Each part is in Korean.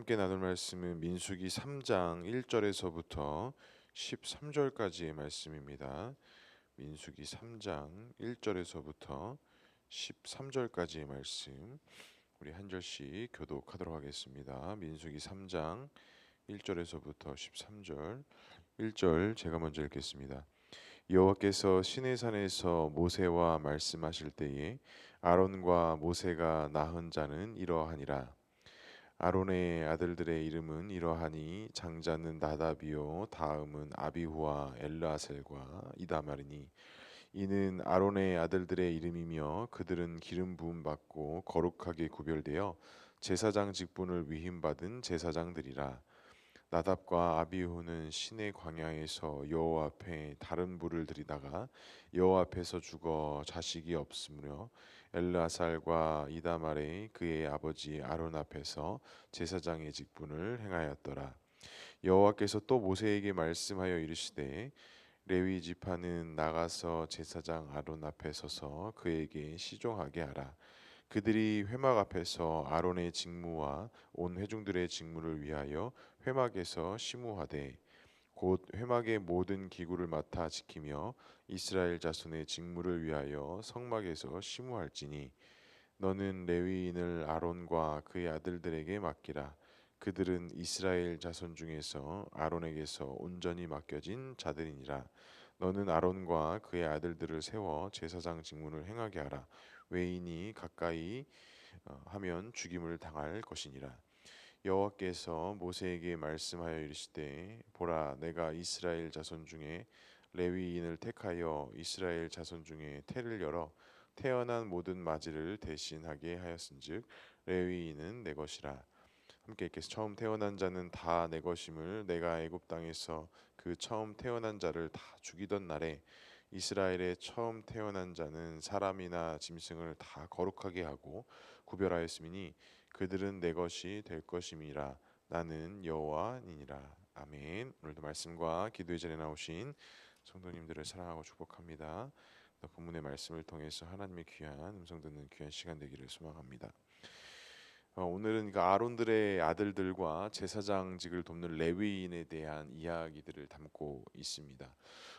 함께 나눌 말씀은 민수기 3장 1절에서부터 13절까지의 말씀입니다. 민수기 3장 1절에서부터 13절까지의 말씀, 우리 한 절씩 교독하도록 하겠습니다. 민수기 3장 1절에서부터 13절. 1절 제가 먼저 읽겠습니다. 여호와께서 시내산에서 모세와 말씀하실 때에 아론과 모세가 낳은 자는 이러하니라. 아론의 아들들의 이름은 이러하니 장자는 나답이요 다음은 아비후와 엘르아셀과 이다말이니, 이는 아론의 아들들의 이름이며 그들은 기름 부음 받고 거룩하게 구별되어 제사장 직분을 위임받은 제사장들이라. 나답과 아비후는 시내 광야에서 여호와 앞에 다른 불을 들이다가 여호와 앞에서 죽어 자식이 없으므로 엘르아살과 이다말의 그의 아버지 아론 앞에서 제사장의 직분을 행하였더라. 여호와께서 또 모세에게 말씀하여 이르시되 레위 지파는 나가서 제사장 아론 앞에 서서 그에게 시종하게 하라. 그들이 회막 앞에서 아론의 직무와 온 회중들의 직무를 위하여 회막에서 심우하되 곧 회막의 모든 기구를 맡아 지키며 이스라엘 자손의 직무를 위하여 성막에서 심우할지니, 너는 레위인을 아론과 그의 아들들에게 맡기라. 그들은 이스라엘 자손 중에서 아론에게서 온전히 맡겨진 자들이니라. 너는 아론과 그의 아들들을 세워 제사장 직분을 행하게 하라. 외인이 가까이 하면 죽임을 당할 것이니라. 여호와께서 모세에게 말씀하여 이르시되 보라, 내가 이스라엘 자손 중에 레위인을 택하여 이스라엘 자손 중에 태를 열어 태어난 모든 맞이를 대신하게 하였은즉 레위인은 내 것이라. 함께 읽겠습니다. 처음 태어난 자는 다 내 것임을 내가 애굽 땅에서 그 처음 태어난 자를 다 죽이던 날에 이스라엘의 처음 태어난 자는 사람이나 짐승을 다 거룩하게 하고 구별하였음이니 그들은 내 것이 될 것임이라. 나는 여호와니니라. 아멘. 오늘도 말씀과 기도의 자리에 나오신 성도님들을 사랑하고 축복합니다. 본문의 말씀을 통해서 하나님의 귀한 음성 듣는 귀한 시간 되기를 소망합니다. 오늘은 그 아론들의 아들들과 제사장직을 돕는 레위인에 대한 이야기들을 담고 있습니다.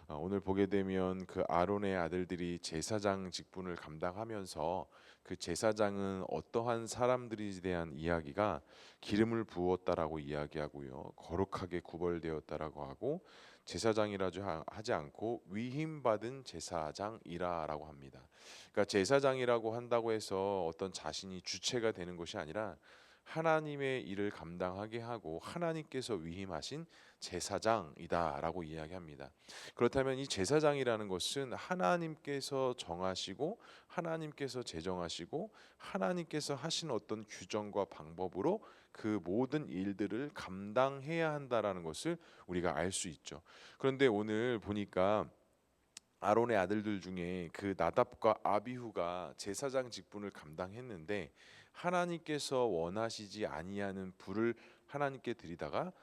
오늘 보게 되면 그 아론의 아들들이 제사장 직분을 감당하면서 그 제사장은 어떠한 사람들에 대한 이야기가 기름을 부었다라고 이야기하고요, 거룩하게 구별되었다라고 하고, 제사장이라 하지 않고 위임받은 제사장이라라고 합니다. 그러니까 제사장이라고 한다고 해서 어떤 자신이 주체가 되는 것이 아니라 하나님의 일을 감당하게 하고 하나님께서 위임하신 제사장이다라고 이야기합니다. 그렇다면 이 제사장이라는 것은 하나님께서 정하시고 하나님께서 제정하시고 하나님께서 하신 어떤 규정과 방법으로 그 모든 일들을 감당해야 한다라는 것을 우리가 알 수 있죠. 그런데 오늘 보니까 아론의 아들들 중에 그 나답과 아비후가 제사장 직분을 감당했는데 하나님께서 원하시지 아니하는 불을 하나님께 드리다가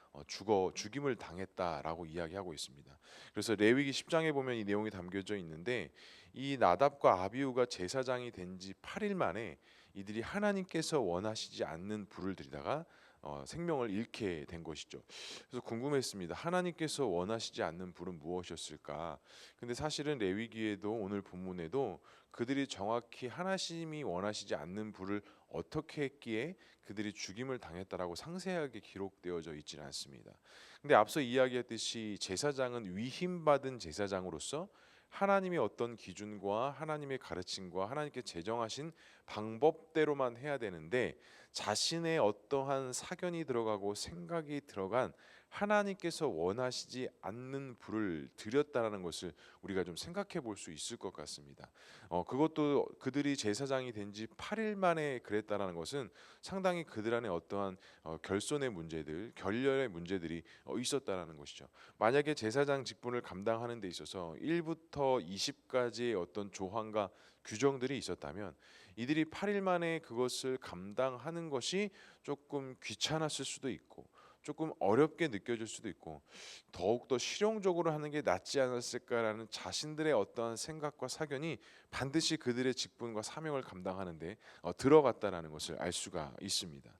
죽임을 당했다라고 이야기하고 있습니다. 그래서 레위기 10장에 보면 이 내용이 담겨져 있는데, 이 나답과 아비후가 제사장이 된 지 8일 만에 이들이 하나님께서 원하시지 않는 불을 드리다가 생명을 잃게 된 것이죠. 그래서 궁금했습니다. 하나님께서 원하시지 않는 불은 무엇이었을까? 근데 사실은 레위기에도 오늘 본문에도 그들이 정확히 하나님이 원하시지 않는 불을 어떻게 했기에 그들이 죽임을 당했다라고 상세하게 기록되어져 있지는 않습니다. 근데 앞서 이야기했듯이 제사장은 위임받은 제사장으로서 하나님의 어떤 기준과 하나님의 가르침과 하나님께 제정하신 방법대로만 해야 되는데, 자신의 어떠한 사견이 들어가고 생각이 들어간 하나님께서 원하시지 않는 불을 드렸다라는 것을 우리가 좀 생각해 볼 수 있을 것 같습니다. 그것도 그들이 제사장이 된 지 8일 만에 그랬다라는 것은 상당히 그들 안에 어떠한 결손의 문제들, 결렬의 문제들이 있었다라는 것이죠. 만약에 제사장 직분을 감당하는 데 있어서 1부터 20까지의 어떤 조항과 규정들이 있었다면 이들이 8일 만에 그것을 감당하는 것이 조금 귀찮았을 수도 있고 조금 어렵게 느껴질 수도 있고 더욱더 실용적으로 하는 게 낫지 않았을까라는 자신들의 어떠한 생각과 사견이 반드시 그들의 직분과 사명을 감당하는데 들어갔다라는 것을 알 수가 있습니다.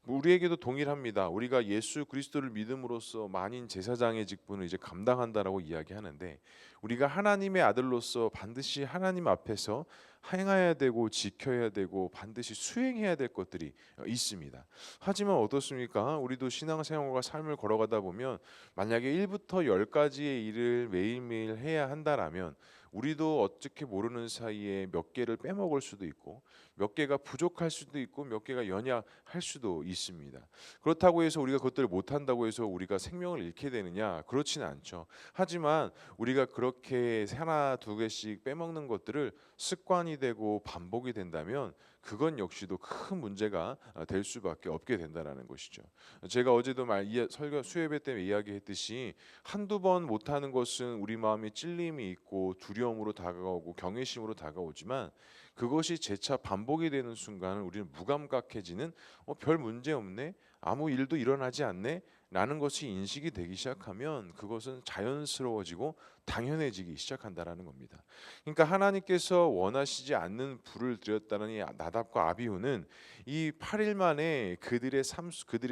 우리에게도 동일합니다. 우리가 예수 그리스도를 믿음으로써 만인 제사장의 직분을 이제 감당한다라고 이야기하는데, 우리가 하나님의 아들로서 반드시 하나님 앞에서 행해야 되고 지켜야 되고 반드시 수행해야 될 것들이 있습니다. 하지만 어떻습니까? 우리도 신앙생활과 삶을 걸어가다 보면 만약에 1부터 10까지의 일을 매일매일 해야 한다라면 우리도 어떻게 모르는 사이에 몇 개를 빼먹을 수도 있고 몇 개가 부족할 수도 있고 몇 개가 연약할 수도 있습니다. 그렇다고 해서 우리가 그것들을 못한다고 해서 우리가 생명을 잃게 되느냐? 그렇지는 않죠. 하지만 우리가 그렇게 하나 두 개씩 빼먹는 것들을 습관이 되고 반복이 된다면 그건 역시도 큰 문제가 될 수밖에 없게 된다라는 것이죠. 제가 어제도 설교 수요예배 때 이야기했듯이 한두 번 못하는 것은 우리 마음에 찔림이 있고 두려움으로 다가오고 경외심으로 다가오지만, 그것이 재차 반복이 되는 순간 우리는 무감각해지는, 별 문제 없네, 아무 일도 일어나지 않네 라는 것이 인식이 되기 시작하면 그것은 자연스러워지고 당연해지기 시작한다라는 겁니다. 그러니까 하나님께서 원하시지 않는 불을 들였다는 이 나답과 아비후는 이 8일 만에 그들의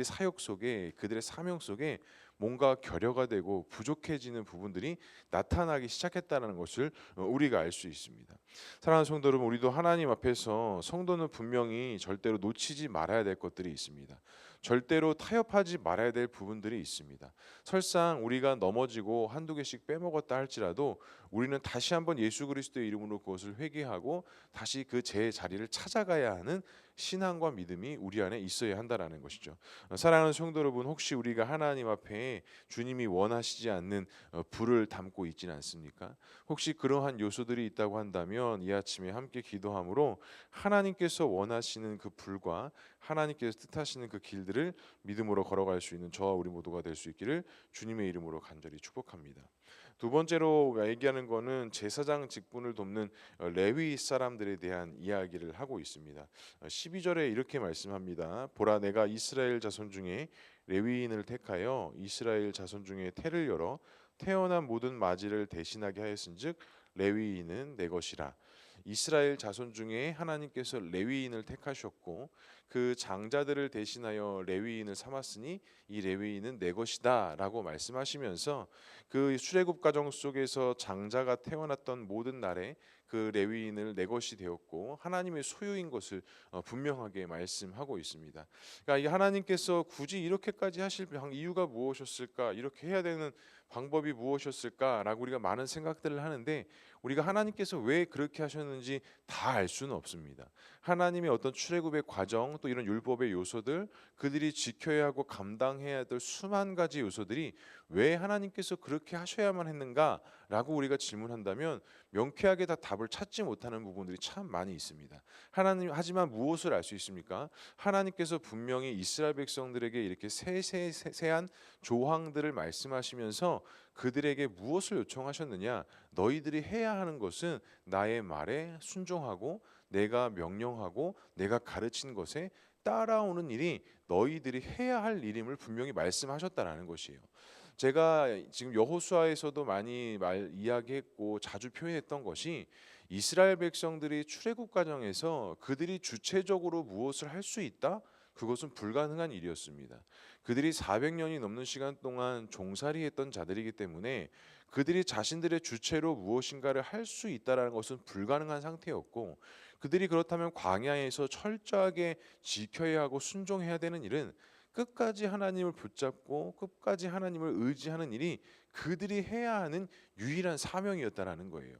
사역 속에, 그들의 사명 속에 뭔가 결여가 되고 부족해지는 부분들이 나타나기 시작했다는 것을 우리가 알 수 있습니다. 사랑하는 성도 여러분, 우리도 하나님 앞에서 성도는 분명히 절대로 놓치지 말아야 될 것들이 있습니다. 절대로 타협하지 말아야 될 부분들이 있습니다. 설상 우리가 넘어지고 한두 개씩 빼먹었다 할지라도 우리는 다시 한번 예수 그리스도의 이름으로 그것을 회개하고 다시 그 제 자리를 찾아가야 하는 신앙과 믿음이 우리 안에 있어야 한다라는 것이죠. 사랑하는 성도 여러분, 혹시 우리가 하나님 앞에 주님이 원하시지 않는 불을 담고 있지는 않습니까? 혹시 그러한 요소들이 있다고 한다면 이 아침에 함께 기도함으로 하나님께서 원하시는 그 불과 하나님께서 뜻하시는 그 길들을 믿음으로 걸어갈 수 있는 저와 우리 모두가 될 수 있기를 주님의 이름으로 간절히 축복합니다. 두 번째로 얘기하는 거는 제사장 직분을 돕는 레위 사람들에 대한 이야기를 하고 있습니다. 12절에 이렇게 말씀합니다. 보라, 내가 이스라엘 자손 중에 레위인을 택하여 이스라엘 자손 중에 태를 열어 태어난 모든 맞이를 대신하게 하였은즉 레위인은 내 것이라. 이스라엘 자손 중에 하나님께서 레위인을 택하셨고 그 장자들을 대신하여 레위인을 삼았으니 이 레위인은 내 것이다라고 말씀하시면서 그 출애굽 과정 속에서 장자가 태어났던 모든 날에 그 레위인을 내 것이 되었고 하나님의 소유인 것을 분명하게 말씀하고 있습니다. 그러니까 이 하나님께서 굳이 이렇게까지 하실 이유가 무엇이었을까? 이렇게 해야 되는 방법이 무엇이었을까라고 우리가 많은 생각들을 하는데, 우리가 하나님께서 왜 그렇게 하셨는지 다 알 수는 없습니다. 하나님의 어떤 출애굽의 과정, 또 이런 율법의 요소들, 그들이 지켜야 하고 감당해야 될 수만 가지 요소들이 왜 하나님께서 그렇게 하셔야만 했는가라고 우리가 질문한다면 명쾌하게 다 답을 찾지 못하는 부분들이 참 많이 있습니다. 하지만 무엇을 알 수 있습니까? 하나님께서 분명히 이스라엘 백성들에게 이렇게 세세한 조항들을 말씀하시면서 그들에게 무엇을 요청하셨느냐? 너희들이 해야 하는 것은 나의 말에 순종하고 내가 명령하고 내가 가르친 것에 따라오는 일이 너희들이 해야 할 일임을 분명히 말씀하셨다라는 것이에요. 제가 지금 여호수아에서도 많이 이야기했고 자주 표현했던 것이, 이스라엘 백성들이 출애굽 과정에서 그들이 주체적으로 무엇을 할 수 있다? 그것은 불가능한 일이었습니다. 그들이 400년이 넘는 시간 동안 종살이했던 자들이기 때문에 그들이 자신들의 주체로 무엇인가를 할 수 있다라는 것은 불가능한 상태였고, 그들이 그렇다면 광야에서 철저하게 지켜야 하고 순종해야 되는 일은 끝까지 하나님을 붙잡고 끝까지 하나님을 의지하는 일이 그들이 해야 하는 유일한 사명이었다라는 거예요.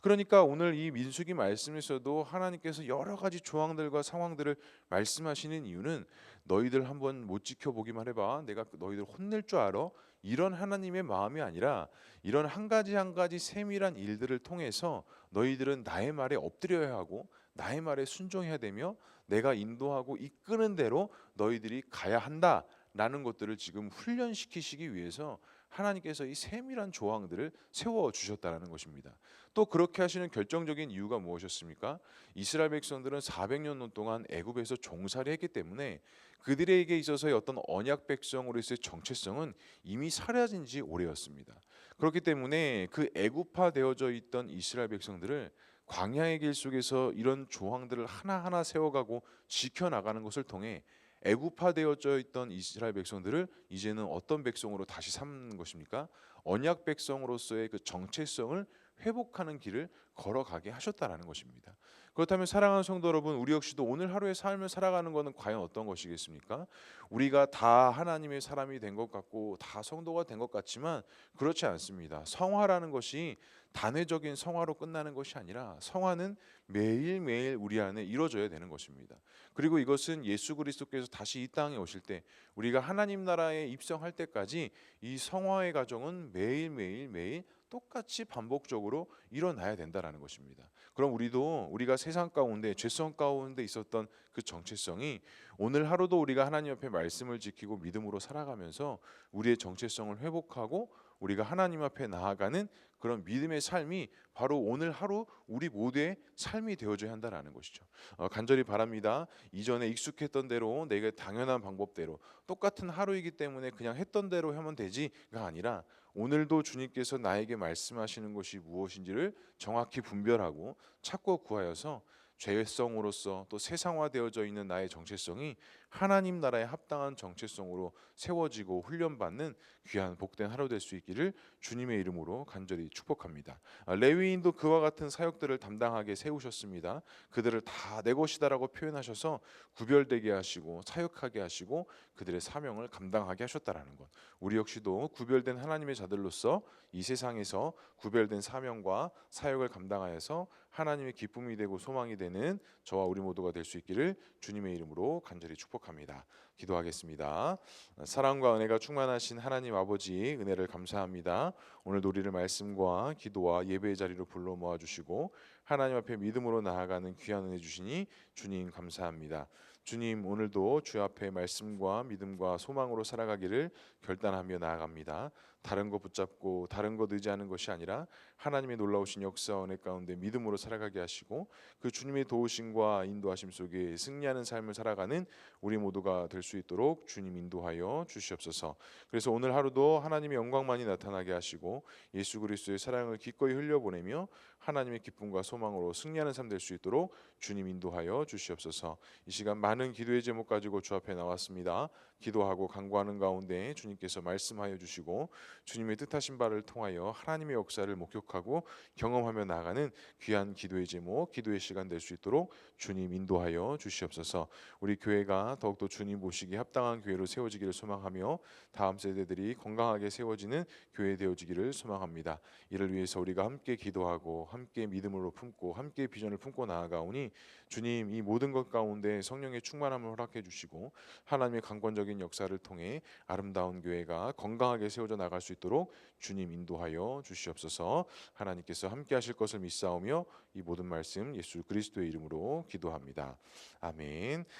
그러니까 오늘 이 민수기 말씀에서도 하나님께서 여러 가지 조항들과 상황들을 말씀하시는 이유는, 너희들 한번 못 지켜보기만 해봐, 내가 너희들 혼낼 줄 알아? 이런 하나님의 마음이 아니라, 이런 한 가지 한 가지 세밀한 일들을 통해서 너희들은 나의 말에 엎드려야 하고 나의 말에 순종해야 되며 내가 인도하고 이끄는 대로 너희들이 가야 한다라는 것들을 지금 훈련시키시기 위해서 하나님께서 이 세밀한 조항들을 세워 주셨다는 것입니다. 또 그렇게 하시는 결정적인 이유가 무엇이었습니까? 이스라엘 백성들은 400년 동안 애굽에서 종살이했기 때문에 그들에게 있어서의 어떤 언약 백성으로서의 정체성은 이미 사라진 지 오래였습니다. 그렇기 때문에 그 애굽화 되어져 있던 이스라엘 백성들을 광야의 길 속에서 이런 조항들을 하나하나 세워가고 지켜나가는 것을 통해 애굽화되어져 있던 이스라엘 백성들을 이제는 어떤 백성으로 다시 삼는 것입니까? 언약 백성으로서의 그 정체성을 회복하는 길을 걸어가게 하셨다라는 것입니다. 그렇다면 사랑하는 성도 여러분, 우리 역시도 오늘 하루의 삶을 살아가는 것은 과연 어떤 것이겠습니까? 우리가 다 하나님의 사람이 된 것 같고 다 성도가 된 것 같지만 그렇지 않습니다. 성화라는 것이 단회적인 성화로 끝나는 것이 아니라 성화는 매일매일 우리 안에 이루어져야 되는 것입니다. 그리고 이것은 예수 그리스도께서 다시 이 땅에 오실 때 우리가 하나님 나라에 입성할 때까지 이 성화의 과정은 매일 똑같이 반복적으로 일어나야 된다라는 것입니다. 그럼 우리가 세상 가운데 죄성 가운데 있었던 그 정체성이 오늘 하루도 우리가 하나님 앞에 말씀을 지키고 믿음으로 살아가면서 우리의 정체성을 회복하고 우리가 하나님 앞에 나아가는 그런 믿음의 삶이 바로 오늘 하루 우리 모두의 삶이 되어줘야 한다라는 것이죠. 간절히 바랍니다. 이전에 익숙했던 대로 내가 당연한 방법대로 똑같은 하루이기 때문에 그냥 했던 대로 하면 되지가 아니라 오늘도 주님께서 나에게 말씀하시는 것이 무엇인지를 정확히 분별하고 찾고 구하여서 죄성으로서 또 세상화되어져 있는 나의 정체성이 하나님 나라에 합당한 정체성으로 세워지고 훈련받는 귀한 복된 하루 될 수 있기를 주님의 이름으로 간절히 축복합니다. 레위인도 그와 같은 사역들을 담당하게 세우셨습니다. 그들을 다 내 것이다라고 표현하셔서 구별되게 하시고 사역하게 하시고 그들의 사명을 감당하게 하셨다라는 것. 우리 역시도 구별된 하나님의 자들로서 이 세상에서 구별된 사명과 사역을 감당하여서 하나님의 기쁨이 되고 소망이 되는 저와 우리 모두가 될 수 있기를 주님의 이름으로 간절히 축복합니다. 기도하겠습니다. 사랑과 은혜가 충만하신 하나님 아버지 은혜를 감사합니다. 오늘도 우리를 말씀과 기도와 예배의 자리로 불러 모아 주시고 하나님 앞에 믿음으로 나아가는 귀한 은혜 주시니 주님 감사합니다. 주님, 오늘도 주 앞에 말씀과 믿음과 소망으로 살아가기를 결단하며 나아갑니다. 다른 것 붙잡고 다른 것 의지하는 것이 아니라 하나님의 놀라우신 역사 은혜 가운데 믿음으로 살아가게 하시고 그 주님의 도우심과 인도하심 속에 승리하는 삶을 살아가는 우리 모두가 될 수 있도록 주님 인도하여 주시옵소서. 그래서 오늘 하루도 하나님의 영광만이 나타나게 하시고 예수 그리스도의 사랑을 기꺼이 흘려보내며 하나님의 기쁨과 소망으로 승리하는 삶 될 수 있도록 주님 인도하여 주시옵소서. 이 시간 많은 기도의 제목 가지고 주 앞에 나왔습니다. 기도하고 간구하는 가운데 주님께서 말씀하여 주시고 주님의 뜻하신 바를 통하여 하나님의 역사를 목격하고 경험하며 나아가는 귀한 기도의 제목, 기도의 시간 될 수 있도록 주님 인도하여 주시옵소서. 우리 교회가 더욱더 주님 보시기에 합당한 교회로 세워지기를 소망하며 다음 세대들이 건강하게 세워지는 교회 되어지기를 소망합니다. 이를 위해서 우리가 함께 기도하고 함께 믿음으로 품고 함께 비전을 품고 나아가오니 주님 이 모든 것 가운데 성령의 충만함을 허락해 주시고 하나님의 강권적인 역사를 통해 아름다운 교회가 건강하게 세워져 나갈 수 있도록 주님 인도하여 주시옵소서. 하나님께서 함께 하실 것을 믿사오며 이 모든 말씀 예수 그리스도의 이름으로 기도합니다. 아멘.